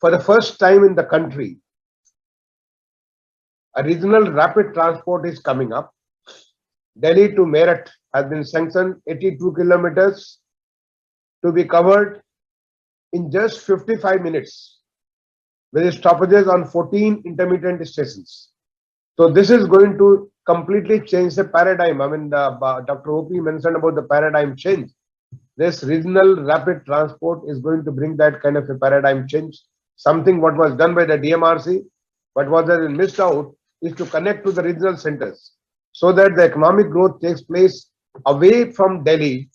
for the first time in the country, a regional rapid transport is coming up. Delhi to Meerut has been sanctioned, 82 kilometers to be covered in just 55 minutes, with stoppages on 14 intermittent stations. So this is going to completely change the paradigm. I mean, Dr. O.P. mentioned about the paradigm change. This regional rapid transport is going to bring that kind of a paradigm change. Something what was done by the DMRC, but what has been missed out is to connect to the regional centers so that the economic growth takes place away from Delhi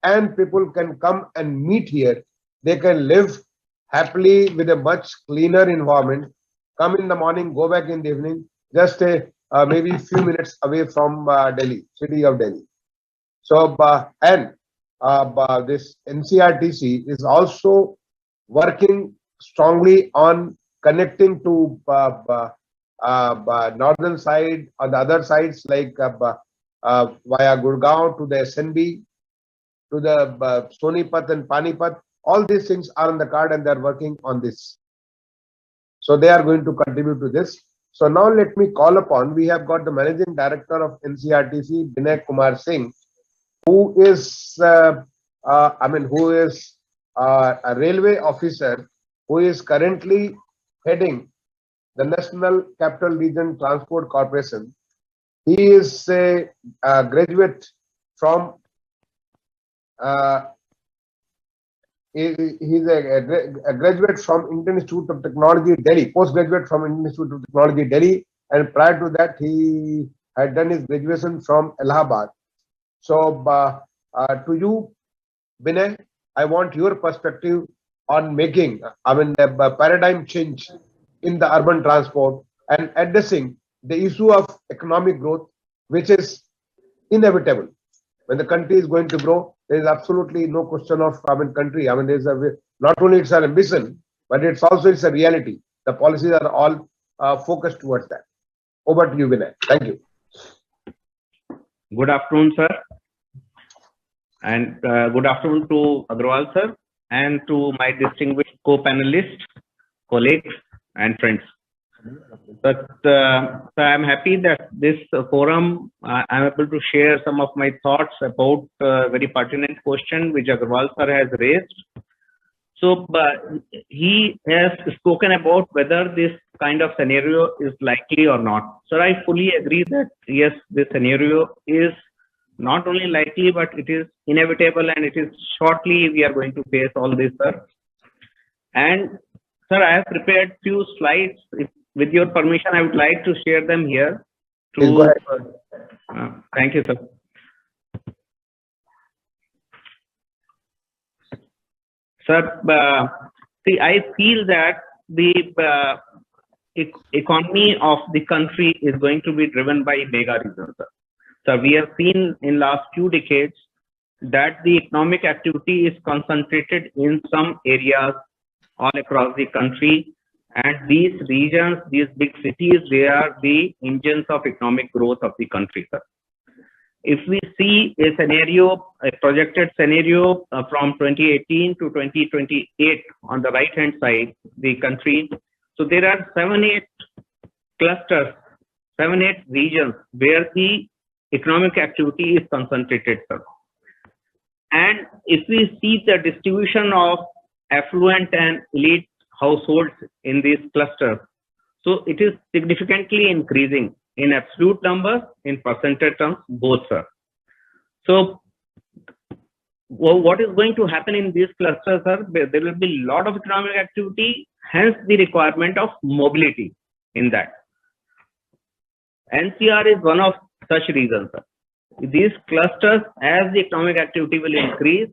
and people can come and meet here. They can live happily with a much cleaner environment, come in the morning, go back in the evening, just maybe few minutes away from Delhi, city of Delhi. So, this NCRTC is also working strongly on connecting to northern side or the other sides like via Gurgaon to the SNB, to the Sonipat and Panipat. All these things are on the card and they are working on this. So they are going to contribute to this. So now let me call upon, we have got the Managing Director of NCRTC, Binay Kumar Singh, who is, who is a railway officer who is currently heading the National Capital Region Transport Corporation. He is a graduate from he's a graduate from Indian Institute of Technology, Delhi, postgraduate from Indian Institute of Technology, Delhi, and prior to that, he had done his graduation from Allahabad. So, to you, Binay, I want your perspective on making, the paradigm change in the urban transport and addressing the issue of economic growth, which is inevitable. When the country is going to grow, there is absolutely no question of country. There's not only it's an ambition, but it's also a reality. The policies are all focused towards that. Over to you, Vinay. Thank you. Good afternoon, sir. And good afternoon to Agrawal, sir, and to my distinguished co-panelists, colleagues, and friends. But so I'm happy that this forum, I'm able to share some of my thoughts about very pertinent question which Agrawal sir has raised. So he has spoken about whether this kind of scenario is likely or not. So I fully agree that yes, this scenario is not only likely, but it is inevitable, and it is shortly we are going to face all this, sir. And sir, I have prepared few slides. With your permission, I would like to share them here. Go ahead. Thank you, sir. Sir, see, I feel that the economy of the country is going to be driven by mega regions, sir. So we have seen in last few decades that the economic activity is concentrated in some areas all across the country. And these regions, these big cities, they are the engines of economic growth of the country, sir. If we see a scenario, a projected scenario from 2018 to 2028 on the right hand side, the country, so there are 7-8 clusters, 7-8 regions where the economic activity is concentrated, sir. And if we see the distribution of affluent and elite households in these clusters, so it is significantly increasing in absolute numbers, in percentage terms, both, sir. So what is going to happen in these clusters, sir? There will be a lot of economic activity, hence the requirement of mobility in that. NCR is one of such reasons, sir. These clusters, as the economic activity will increase,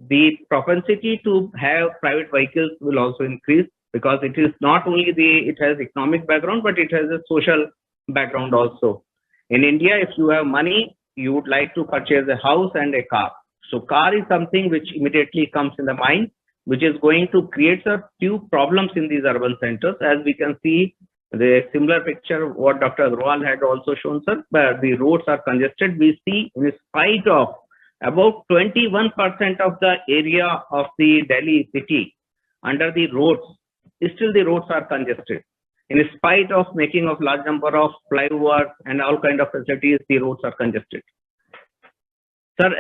the propensity to have private vehicles will also increase, because it is not only it has economic background, but it has a social background also. In India, if you have money, you would like to purchase a house and a car. So car is something which immediately comes in the mind, which is going to create a few problems in these urban centers. As we can see, the similar picture what Dr. Agrawal had also shown, sir, where the roads are congested. We see, in spite of about 21% of the area of the Delhi city under the roads, still the roads are congested. In spite of making of large number of flyovers and all kind of facilities, the roads are congested. Sir,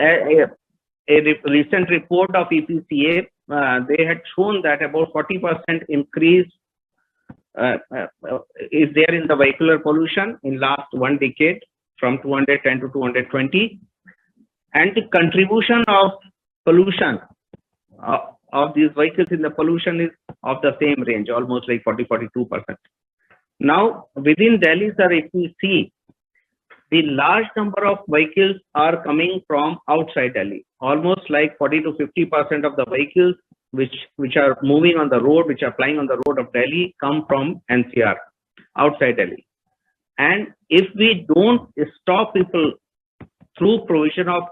a recent report of EPCA, they had shown that about 40% increase is there in the vehicular pollution in last one decade from 210 to 220, and the contribution of pollution of these vehicles in the pollution is of the same range, almost like 42%. Now, within Delhi, sir, if we see, the large number of vehicles are coming from outside Delhi. Almost like 40 to 50% of the vehicles which are moving on the road, which are flying on the road of Delhi, come from NCR, outside Delhi. And if we don't stop people through provision of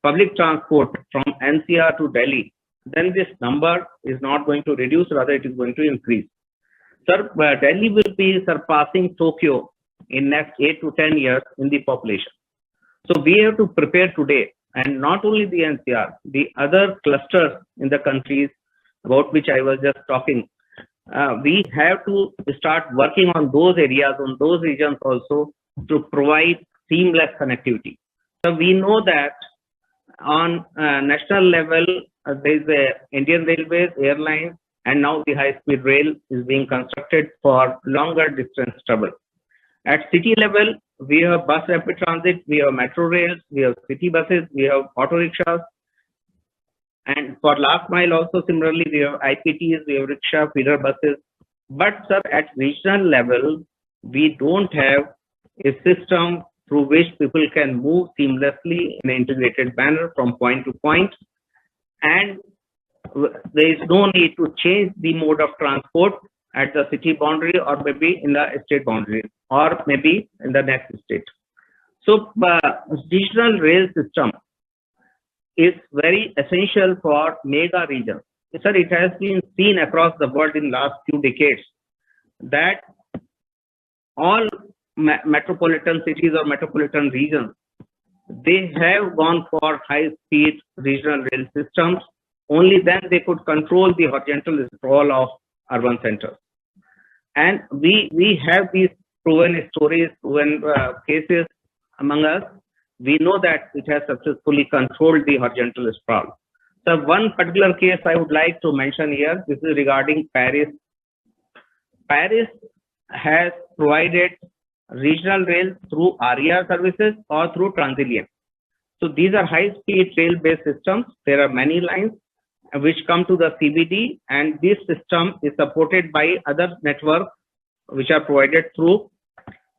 public transport from NCR to Delhi, then this number is not going to reduce, rather it is going to increase. Sir, Delhi will be surpassing Tokyo in next 8 to 10 years in the population. So we have to prepare today, and not only the NCR, the other clusters in the countries about which I was just talking. We have to start working on those areas, on those regions also, to provide seamless connectivity. So we know that on national level, there is a Indian Railways, airlines, and now the high-speed rail is being constructed for longer distance travel. At city level, we have bus rapid transit, we have metro rails, we have city buses, we have auto rickshaws. And for last mile also similarly, we have IPTs, we have rickshaw, feeder buses. But sir, at regional level, we don't have a system through which people can move seamlessly in an integrated manner from point to point. And there is no need to change the mode of transport at the city boundary or maybe in the state boundary or maybe in the next state. So digital rail system is very essential for mega regions. Sir, it has been seen across the world in last few decades that all metropolitan cities or metropolitan regions, they have gone for high-speed regional rail systems. Only then they could control the horizontal sprawl of urban centers. And we have these proven stories, proven cases among us. We know that it has successfully controlled the horizontal sprawl. So one particular case I would like to mention here, this is regarding Paris. Paris has provided regional rail through ARIA services or through Transilien. So these are high-speed rail-based systems. There are many lines which come to the CBD, and this system is supported by other networks which are provided through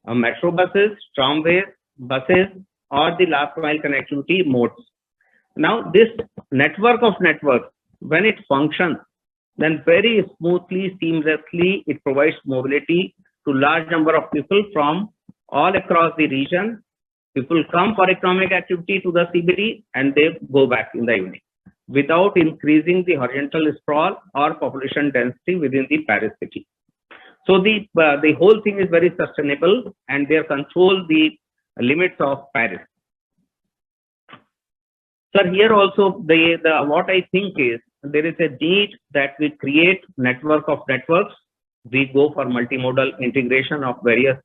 metro buses, tramways, buses, or the last mile connectivity modes. Now this network of networks, when it functions, then very smoothly, seamlessly, it provides mobility to large number of people from all across the region. People come for economic activity to the CBD and they go back in the evening without increasing the horizontal sprawl or population density within the Paris city. So the whole thing is very sustainable and they control the limits of Paris. Sir, here also what I think is there is a need that we create network of networks. We go for multimodal integration of various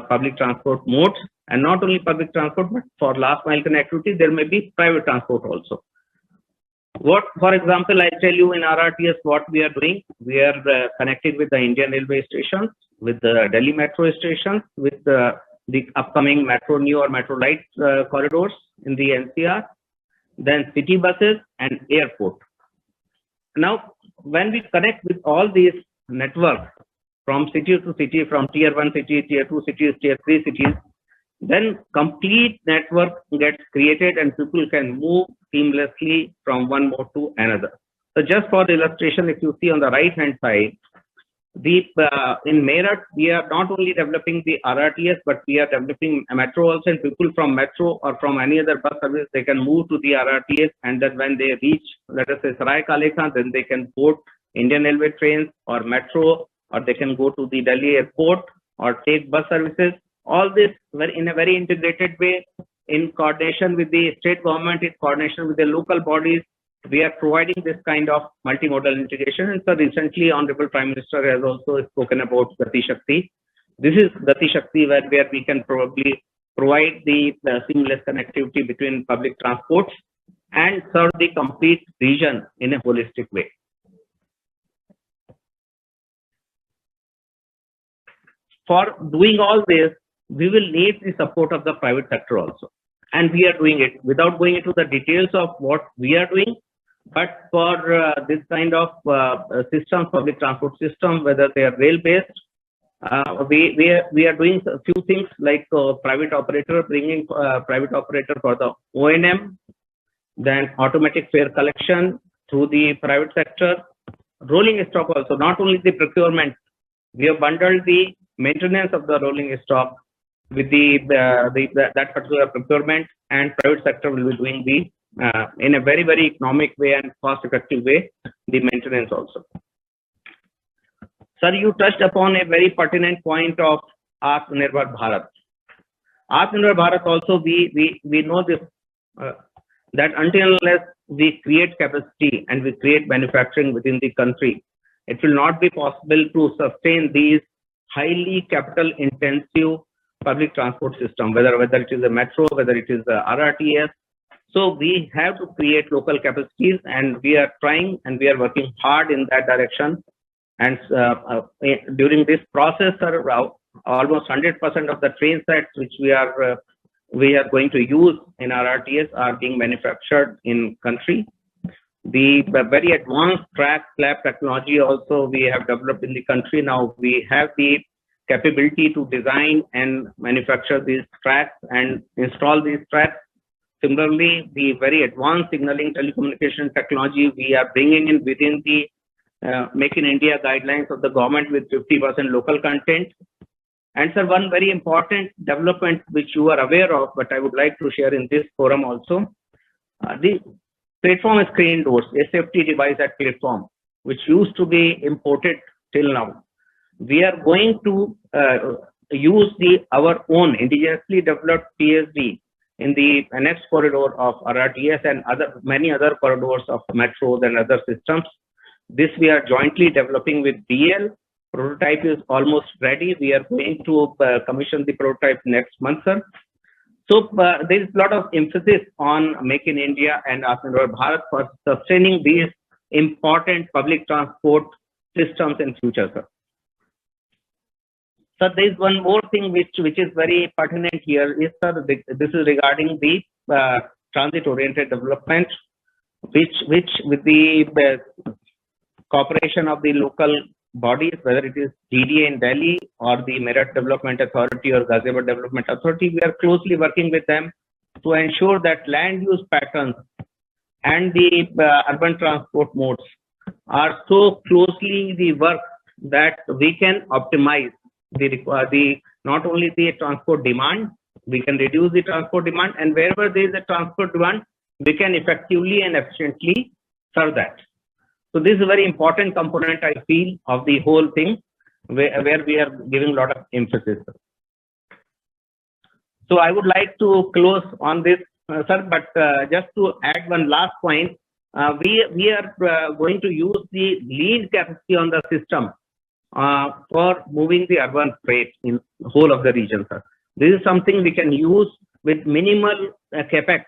public transport modes, and not only public transport, but for last mile connectivity, there may be private transport also. What, for example, I tell you in RRTS what we are doing. We are connected with the Indian Railway stations, with the Delhi Metro stations, with the upcoming Metro New or Metro Light corridors in the NCR, then city buses and airport. Now, when we connect with all these networks from city to city, from tier 1 city, tier 2 cities, tier 3 cities, then complete network gets created and people can move seamlessly from one mode to another. So just for the illustration, if you see on the right hand side, in Meerut, we are not only developing the RRTS, but we are developing a metro also, and people from metro or from any other bus service, they can move to the RRTS, and then when they reach, let us say, Sarai Kale Khan, then they can board Indian Railway trains or metro, or they can go to the Delhi airport or take bus services. All this in a very integrated way, in coordination with the state government, in coordination with the local bodies, we are providing this kind of multimodal integration. And so recently, Honorable Prime Minister has also spoken about Gati Shakti. This is Gati Shakti where we can probably provide the seamless connectivity between public transports and serve the complete region in a holistic way. For doing all this, we will need the support of the private sector also. And we are doing it without going into the details of what we are doing. But for this kind of systems, public transport system, whether they are rail-based, we are doing a few things like private operator, bringing private operator for the O&M, then automatic fare collection through the private sector, rolling stock also, not only the procurement. We have bundled the maintenance of the rolling stock with that particular procurement, and private sector will be doing the in a very, very economic way and cost effective way, the maintenance also. Sir, you touched upon a very pertinent point of Atmanirbhar Bharat. Atmanirbhar Bharat also, we know this, that until unless we create capacity and we create manufacturing within the country, it will not be possible to sustain these highly capital intensive public transport system, whether it is a metro, whether it is a RRTS. So we have to create local capacities, and we are trying and we are working hard in that direction. And during this process, almost 100% of the train sets which we are going to use in RRTS are being manufactured in country. The very advanced track slab technology also we have developed in the country. Now we have the capability to design and manufacture these tracks and install these tracks. Similarly, the very advanced signaling telecommunication technology we are bringing in within the Make in India guidelines of the government with 50% local content. And sir, one very important development which you are aware of, but I would like to share in this forum also, the platform screen doors, a safety device at platform, which used to be imported till now. We are going to use our own indigenously developed PSD in the next corridor of RRTS and many other corridors of metros and other systems. This we are jointly developing with DL. Prototype is almost ready. We are going to commission the prototype next month, sir. So there is a lot of emphasis on Make in India and Atmanirbhar Bharat for sustaining these important public transport systems in future, sir. So there is one more thing which is very pertinent here is, sir, this is regarding the transit-oriented development, which with the cooperation of the local bodies, whether it is GDA in Delhi or the Meerut Development Authority or Ghaziabad Development Authority, we are closely working with them to ensure that land use patterns and the urban transport modes are so closely the work that we can optimize the not only the transport demand, we can reduce the transport demand, and wherever there is a transport demand, we can effectively and efficiently serve that. So this is a very important component, I feel, of the whole thing, where we are giving a lot of emphasis. So I would like to close on this, sir, but just to add one last point, we are going to use the lean capacity on the system for moving the urban freight in the whole of the region, sir. This is something we can use with minimal capex.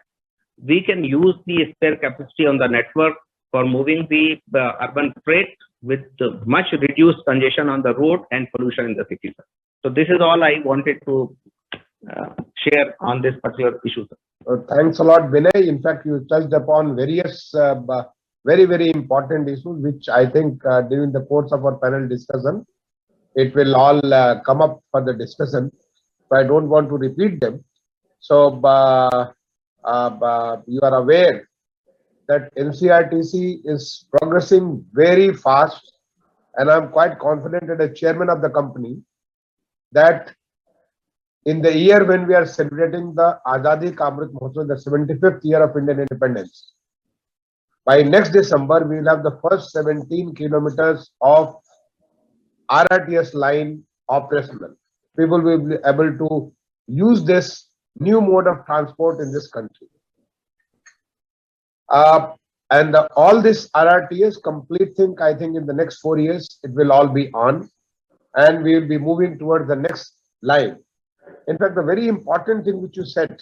We can use the spare capacity on the network for moving the urban freight with much reduced congestion on the road and pollution in the city, sir. So this is all I wanted to share on this particular issue, sir. Thanks a lot, Vinay. In fact, you touched upon various very, very important issues, which I think during the course of our panel discussion, it will all come up for the discussion. So I don't want to repeat them. So you are aware that NCRTC is progressing very fast, and I'm quite confident as a chairman of the company that in the year when we are celebrating the Azadi Ka Amrit Mahotsav, the 75th year of Indian independence, by next December, we will have the first 17 kilometers of RRTS line operational. People will be able to use this new mode of transport in this country. And all this RRTS complete thing, I think in the next 4 years, it will all be on, and we will be moving towards the next line. In fact, the very important thing which you said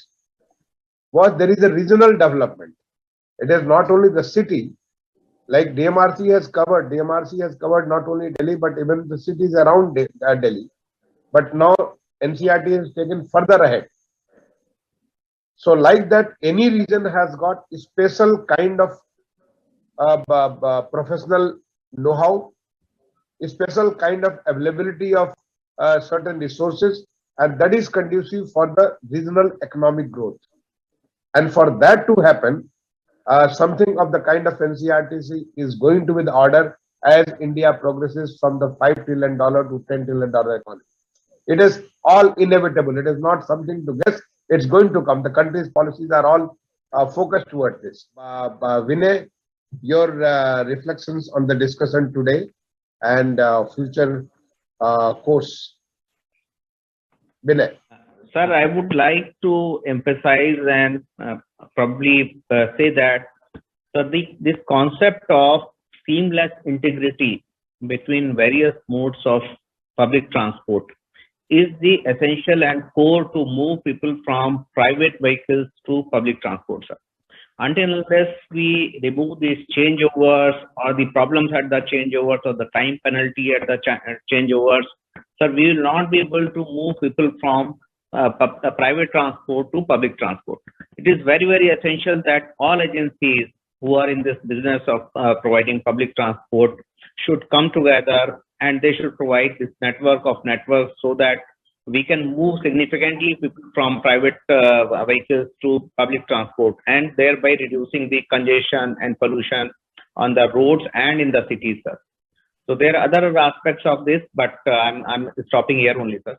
was there is a regional development. It is not only the city, like DMRC has covered not only Delhi, but even the cities around Delhi. But now NCRT has taken further ahead. So like that, any region has got a special kind of professional know-how, a special kind of availability of certain resources, and that is conducive for the regional economic growth. And for that to happen, something of the kind of NCRTC is going to be the order as India progresses from the $5 trillion to $10 trillion economy. It is all inevitable. It is not something to guess. It's going to come. The country's policies are all focused towards this. Vinay, your reflections on the discussion today and future course. Vinay. Sir, I would like to emphasize and probably say that this concept of seamless integrity between various modes of public transport is the essential and core to move people from private vehicles to public transport, sir. Until unless we remove these changeovers or the problems at the changeovers or the time penalty at the changeovers, sir, we will not be able to move people from private transport to public transport. It is very, very essential that all agencies who are in this business of providing public transport should come together, and they should provide this network of networks so that we can move significantly people from private vehicles to public transport, and thereby reducing the congestion and pollution on the roads and in the cities, sir. So there are other aspects of this, but I'm stopping here only, sir.